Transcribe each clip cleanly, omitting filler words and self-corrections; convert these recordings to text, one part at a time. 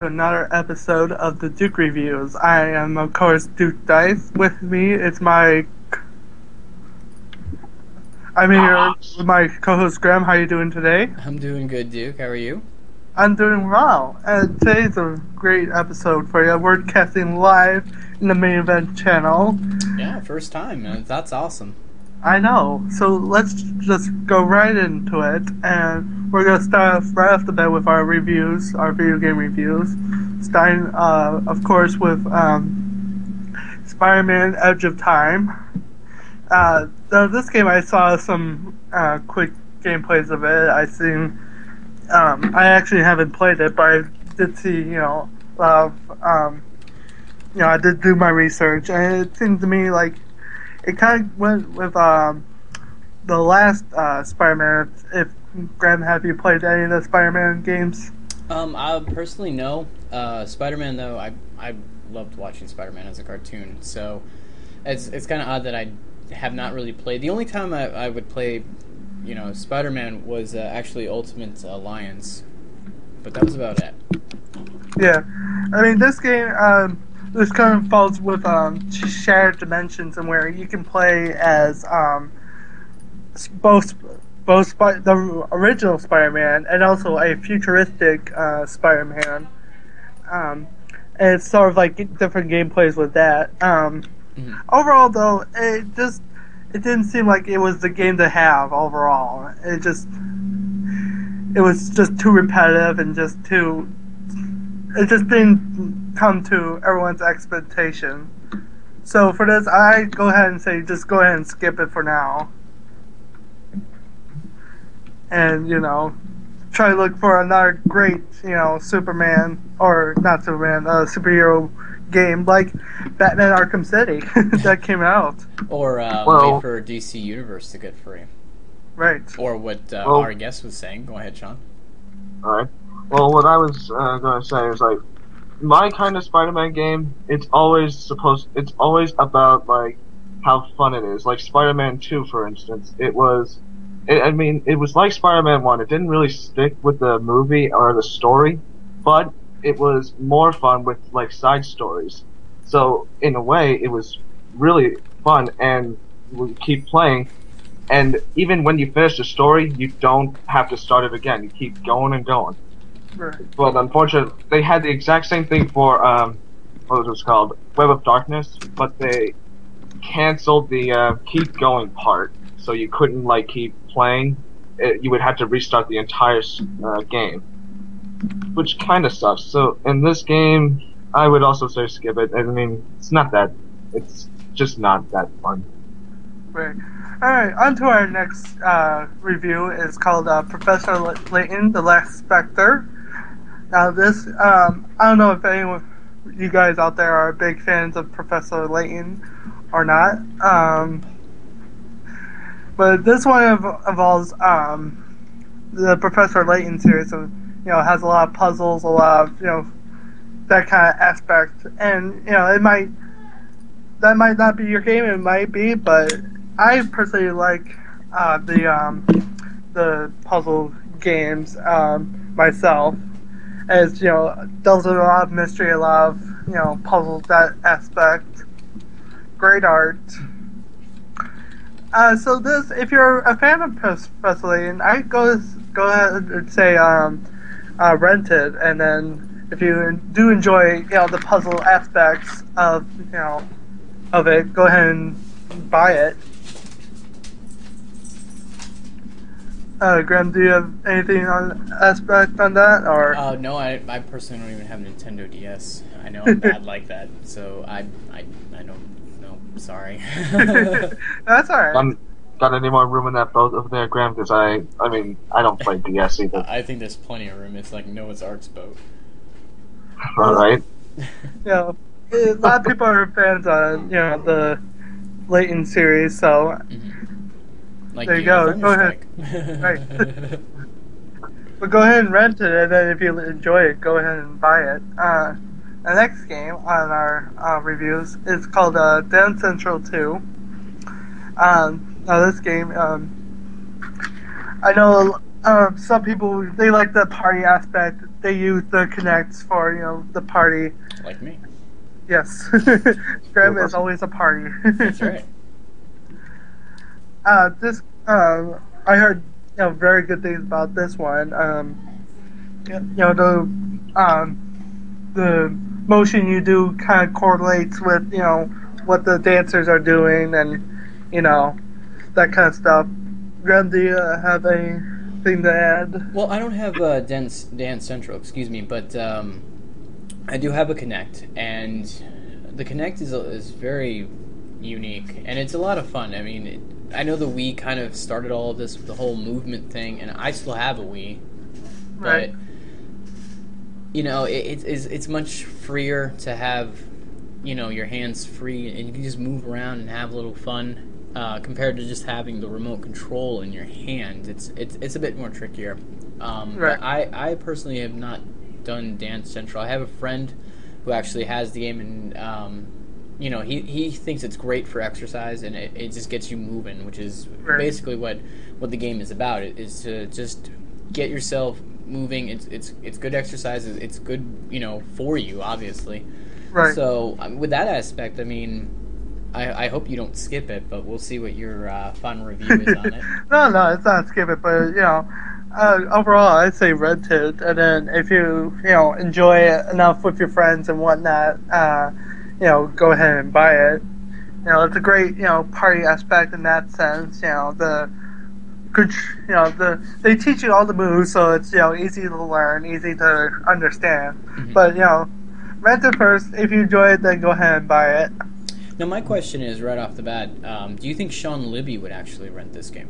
Another episode of the Duke Reviews. I am, of course, Duke Dice. With me is I'm here with my co-host Graham. How are you doing today? I'm doing good, Duke. How are you? I'm doing well. And today's a great episode for you. We're casting live in the main event channel. Yeah, first time. That's awesome. I know. So let's just go right into it. And we're going to start off right off the bat with our reviews, our video game reviews. Starting, of course, with Spider-Man Edge of Time. This game, I saw some quick gameplays of it. I actually haven't played it, but I did see, a lot of, I did do my research, and it seemed to me like it kind of went with the last Spider-Man. If Graham, have you played any of the Spider-Man games? I personally no. Spider-Man though, I loved watching Spider-Man as a cartoon, so it's kind of odd that I have not really played. The only time I would play, Spider-Man was actually Ultimate Alliance, but that was about it. Yeah, I mean this game. This kind of falls with shared dimensions, and where you can play as both the original Spider-Man and also a futuristic Spider-Man. And it's sort of like different gameplays with that. Overall, though, it didn't seem like it was the game to have overall. It was just too repetitive and it just didn't come to everyone's expectation. So for this, I go ahead and say just go ahead and skip it for now. And, try to look for another great, Superman, or not Superman, superhero game like Batman Arkham City that came out. Or wait for DC Universe to get free. Right. Or what our guest was saying. Go ahead, Sean. Alright. Well, what I was going to say is, like, my kind of Spider-Man game, it's always about, like, how fun it is. Like Spider-Man 2, for instance. It was like Spider-Man 1. It didn't really stick with the movie or the story, but it was more fun with, like, side stories. So, in a way, it was really fun, and we keep playing. And even when you finish the story, you don't have to start it again. You keep going and going. Right. But unfortunately, they had the exact same thing for, what was it called? Web of Darkness, but they canceled the keep going part, so you couldn't, like, keep playing. You would have to restart the entire game, which kind of sucks. So in this game, I would also say skip it. I mean, it's just not that fun. Right. Alright, on to our next review. It's called Professor Layton, The Last Spectre. Now this, I don't know if anyone, you guys out there are big fans of Professor Layton or not. But this one involves the Professor Layton series, and has a lot of puzzles, a lot of that kind of aspect, and that might not be your game, it might be, but I personally like the puzzle games myself, as deals with a lot of mystery, a lot of puzzles, that aspect, great art. So this, if you're a fan of Professor Layton, I go ahead and say rent it, and then if you do enjoy the puzzle aspects of of it, go ahead and buy it. Graham, do you have anything on that, or? No, I personally don't even have a Nintendo DS. I know I'm bad like that, so I don't know. Sorry. That's alright. Got any more room in that boat over there, Graham? Because I don't play DS either. I think there's plenty of room. It's like Noah's Ark's boat. Alright. A lot of people are fans of the Layton series, so Like there you go. Go ahead. Right. But go ahead and rent it, and then if you enjoy it, go ahead and buy it. The next game on our reviews is called Dance Central 2. Now this game, I know some people, they like the party aspect they use the Kinects for the party. Like me. Yes, Graham is always a party. That's right. I heard very good things about this one. The motion you do kind of correlates with what the dancers are doing and that kind of stuff. Graham, do you have anything to add? Well, I don't have Dance Central, excuse me, but I do have a Kinect, and the Kinect is very unique, and it's a lot of fun. I mean, I know the Wii kind of started all of this with the whole movement thing, and I still have a Wii, Right. but it's much freer to have your hands free, and you can just move around and have a little fun. Compared to just having the remote control in your hand, it's a bit more trickier. Right. But I personally have not done Dance Central. I have a friend who actually has the game, and he thinks it's great for exercise, and it just gets you moving, which is basically what the game is about. It is to just get yourself moving. It's good exercise. It's good for you, obviously. Right. So with that aspect, I mean, I hope you don't skip it, but we'll see what your final review is on it. No, it's not skip it, but overall, I'd say rent it, and then if you enjoy it enough with your friends and whatnot, go ahead and buy it. It's a great party aspect in that sense. The good, they teach you all the moves, so it's easy to learn, easy to understand. Mm-hmm. But rent it first. If you enjoy it, then go ahead and buy it. Now, my question is, right off the bat, do you think Sean Libby would actually rent this game?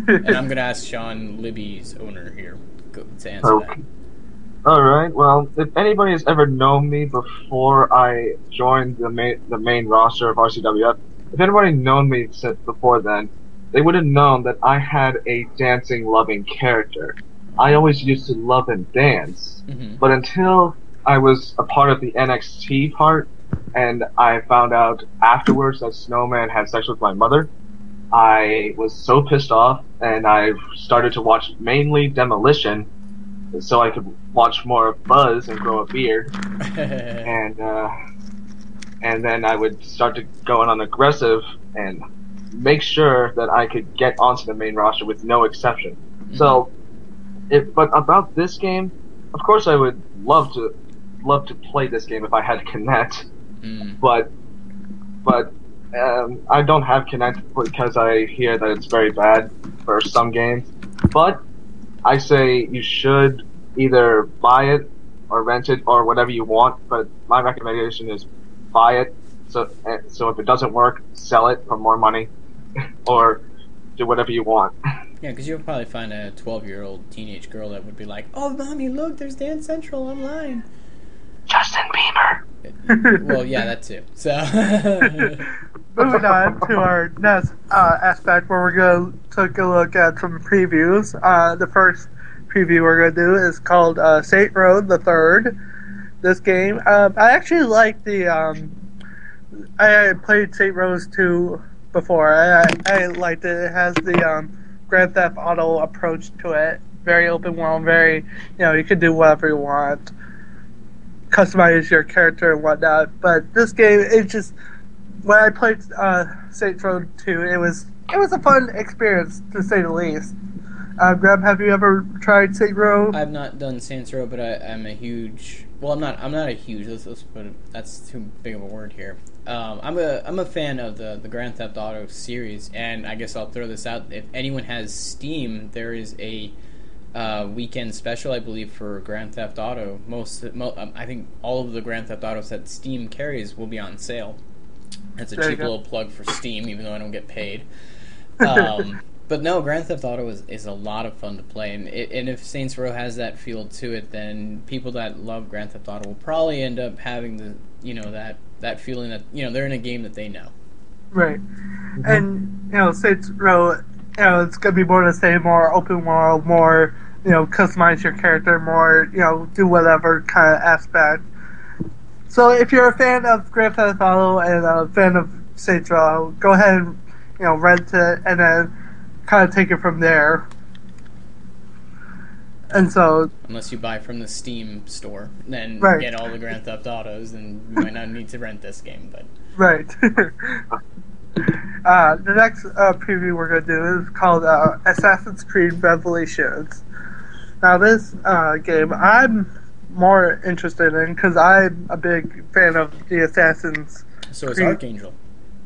And I'm going to ask Sean Libby's owner here to answer that. Alright, well, if anybody has ever known me before I joined the main roster of RCWF, if anybody known me before then, they would have known that I had a dancing, loving character. I always used to love and dance, but until I was a part of the NXT part, and I found out afterwards that Snowman had sex with my mother, I was so pissed off, and I started to watch mainly Demolition, so I could watch more of Buzz and grow a beard, and then I would start to go on aggressive and make sure that I could get onto the main roster with no exception. So, but about this game, of course I would love to play this game if I had Kinect. But I don't have Kinect because I hear that it's very bad for some games. But I say you should either buy it or rent it or whatever you want. But my recommendation is buy it. So if it doesn't work, sell it for more money, or do whatever you want. Yeah, because you'll probably find a 12-year-old teenage girl that would be like, "Oh, mommy, look, there's Dance Central online." Justin Bieber. Well, yeah, that too. So, moving on to our next aspect, where we're going to take a look at some previews. The first preview we're going to do is called Saints Row the Third. This game, I actually like the. I played Saints Row 2 before. I liked it. It has the Grand Theft Auto approach to it. Very open world. Very, you can do whatever you want. Customize your character and whatnot, but this game, when I played Saints Row 2, it was a fun experience, to say the least. Graham, have you ever tried Saints Row? I've not done Saints Row, but I'm a huge. Well, I'm not a huge. Let's put it, that's too big of a word here. I'm a fan of the Grand Theft Auto series, and I guess I'll throw this out. If anyone has Steam, there is a weekend special, I believe, for Grand Theft Auto. I think all of the Grand Theft Autos that Steam carries will be on sale. That's a cheap little plug for Steam, even though I don't get paid. But no, Grand Theft Auto is a lot of fun to play, and if Saints Row has that feel to it, then people that love Grand Theft Auto will probably end up having that feeling that they're in a game that they know. Right, and Saints Row. It's going to be more to say more open world, more, customize your character, more, do whatever kind of aspect. So if you're a fan of Grand Theft Auto and a fan of Saints Row, go ahead and, rent it and then kind of take it from there. And so, Unless you buy from the Steam store, then Right. get all the Grand Theft Autos, then you might not need to rent this game. But right. The next preview we're going to do is called Assassin's Creed Revelations. Now, this game I'm more interested in because I'm a big fan of the Assassin's so is Creed. Archangel.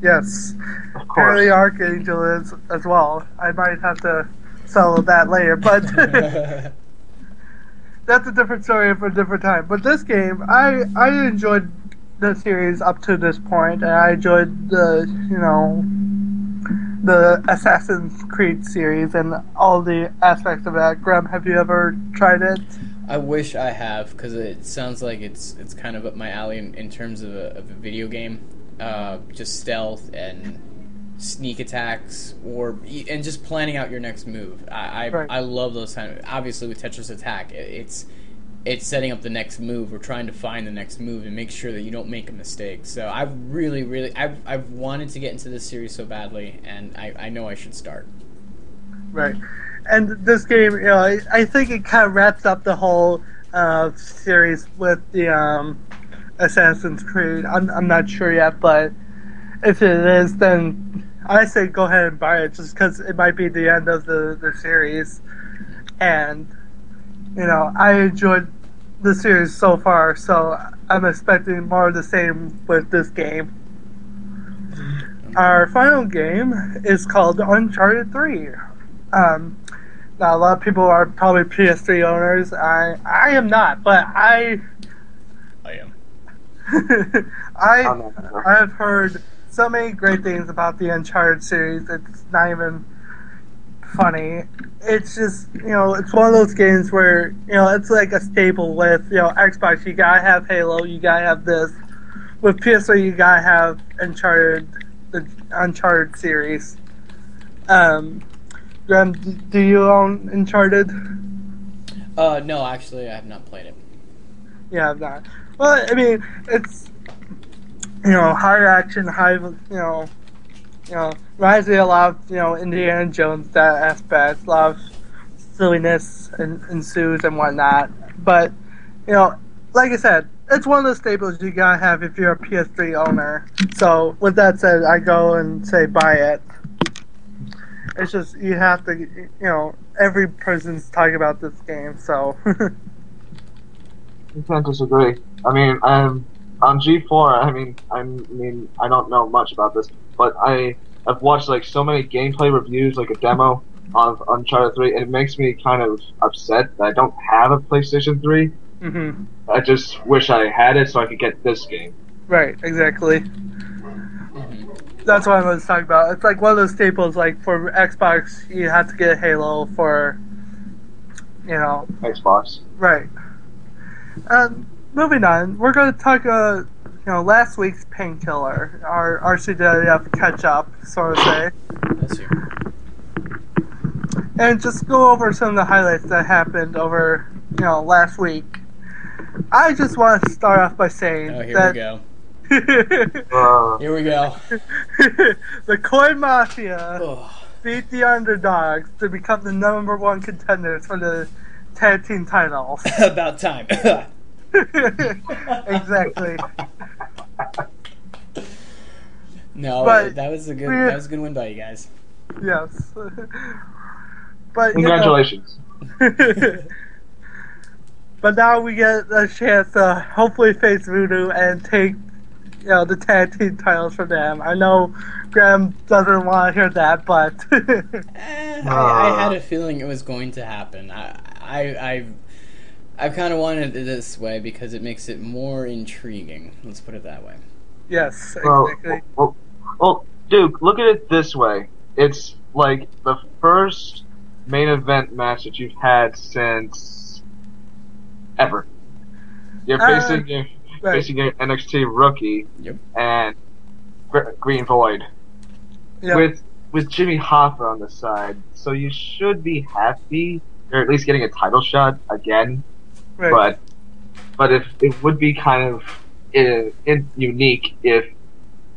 Yes. Of Apparently course. Archangel is as well. I might have to sell that later, but that's a different story for a different time. But this game, I enjoyed the series up to this point, and I enjoyed the Assassin's Creed series and all the aspects of that. Graham, have you ever tried it? I wish I have, because it sounds like it's kind of up my alley in terms of a video game. Just stealth and sneak attacks, and just planning out your next move. Right. I love those kind of. Obviously, with Tetris Attack, it's setting up the next move or trying to find the next move and make sure that you don't make a mistake. So I've I've wanted to get into this series so badly, and I know I should start. Right. And this game, I think it kind of wraps up the whole series with the Assassin's Creed. I'm not sure yet, but if it is, then I say go ahead and buy it just because it might be the end of the series. And, I enjoyed the series so far, so I'm expecting more of the same with this game. Our final game is called Uncharted 3. Now, a lot of people are probably PS3 owners. I am not, but I am. I have heard so many great things about the Uncharted series. It's not even funny. It's just, it's one of those games where, it's like a staple with, Xbox. You gotta have Halo, you gotta have this. With PS3, you gotta have Uncharted, the Uncharted series. Graham, do you own Uncharted? No, actually, I have not played it. Yeah, I've not. Well, I mean, it's high action, reminds me a lot of Indiana Jones, that aspect. A lot of silliness ensues and whatnot. But like I said, it's one of those staples you gotta have if you're a PS3 owner. So with that said, I go and say buy it. It's just you have to, every person's talking about this game, so. I can't disagree. I mean, on G4. I don't know much about this, but I've watched like so many gameplay reviews, like a demo of Uncharted 3, and it makes me kind of upset that I don't have a PlayStation 3. Mm-hmm. I just wish I had it so I could get this game. Right, exactly. That's what I was talking about. It's like one of those staples. Like for Xbox, you have to get Halo for, Xbox. Right. Moving on, we're going to talk. Last week's Painkiller, our RCWF catch up, so to say, That's you. and just go over some of the highlights that happened over last week. I just want to start off by saying Oh, here that. we go. Uh, Here we go. The Coin Mafia Oh. beat the Underdogs to become the #1 contenders for the tag team titles. About time. Exactly. No, But that was a good win by you guys. Yes. But congratulations. But now we get a chance to hopefully face Voodoo and take the tag team titles from them. I know Graham doesn't want to hear that, but I had a feeling it was going to happen. I kind of wanted it this way because it makes it more intriguing. Let's put it that way. yes, exactly. Well, Duke, look at it this way. It's like the first main event match that you've had since ever. You're facing your NXT rookie Yep. and Green Void Yep. with Jimmy Hoffa on the side. So you should be happy, or at least getting a title shot again. Right. But if it would be kind of unique if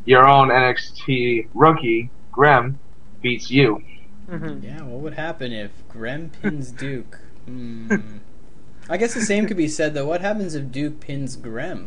your own NXT rookie Grem beats you. Mm-hmm. Yeah, what would happen if Grem pins Duke? I guess the same could be said though. What happens if Duke pins Grem?